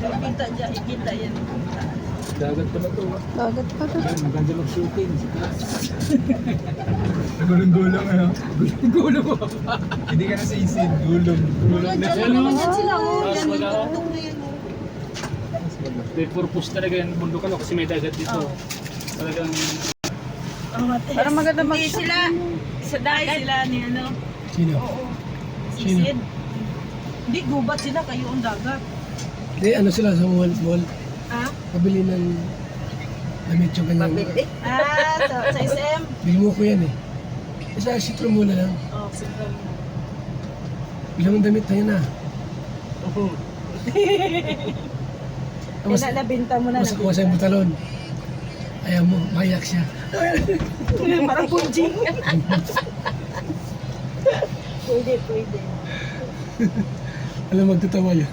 Kita dyan, ikita yan. Dagat pa na to. Dagat pa to. Maganda mag-shooting. Gulong-gulong ano? Gulong-gulong mo. Hindi ka na sa isin. Gulong. Gulong na siya. Yan sila, oh. Mas Yan, wala, oh. yung na yan, oh. May purpose talaga yung bundok ano kasi may dagat dito. Oh. Talagang Para maganda Hindi sila, sa dagat sila ni ano. Sino? Oo. Si Sino? Sid. Hindi, gubat sila kayo ang dagat. Hindi, ano sila sa mall. Ha? Pabili ng damit yung kanyang. Sa SM? Bili mo ko yan eh. Sa sitro muna lang. Oh, sige. Bilang ng damit na yan ah. Kaya nalabinta mo na. Mas kuha sa butalon. Ayaw mo, mayak siya. Parang punjing. Pwede. Alam, magtatawa yun.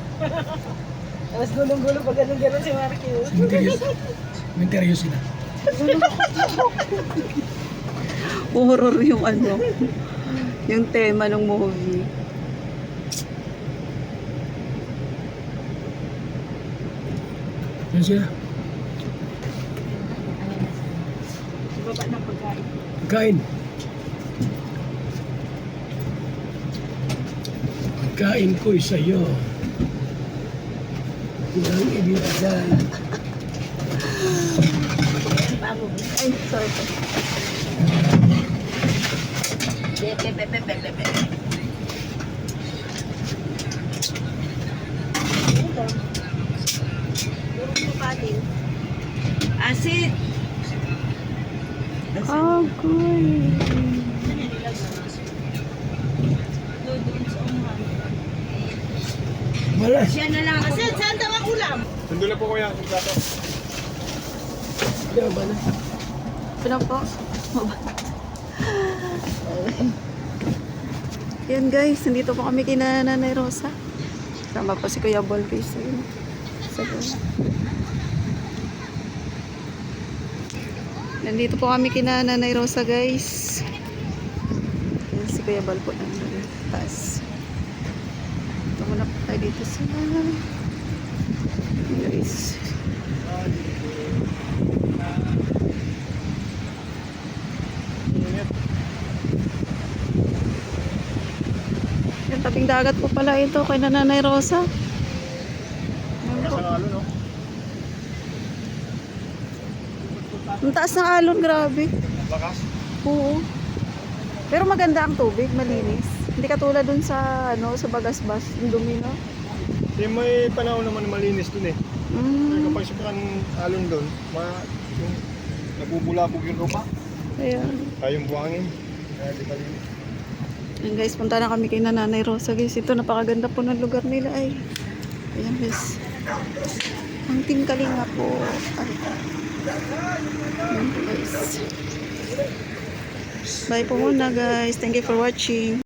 Tapos gulong-gulong pag ganun-ganun si Marquez. Menteryo sila. horror yung ano. Yung tema ng movie. Yan sila. Baba ng pagkain. Pagkain. Pagkain ko'y sa'yo. Walang ibigay. Ay, sorry. Asit! Oh, good. Malas. Siya na lang. Asit, saan daw ang ulam? nandun na po kuya yung plato. Yan, malas. Ano po? Yan guys, nandito po kami kina Nanay Rosa. Tama po si Kuya Bolvis. Ayun. Nandito po kami kina Nanay Rosa guys. Yan si Kuya Bal po ng taas. Ito muna po tayo dito sa guys. Yung tabing dagat po pala ito kay Nanay Rosa. Yan po. Sa alon no? Ang taas ng alon, grabe. Lakas. Oo. Pero maganda ang tubig, malinis. Hindi katulad dun sa ano, sa Bagasbas, yung dumi, no? May panahon naman na malinis dun eh. Mm. Kapag sobrang alon dun, yung nabubulabog yung lupa. Ayan. Kayong buhangin. Kaya di malinis. Ayan guys, punta na kami kay Nanay Rosa guys. Ito, napakaganda po ng lugar nila ay. Ayan guys. Ang Team Kalinga po. Ay. Ayan po guys. Bye po muna guys. Thank you for watching.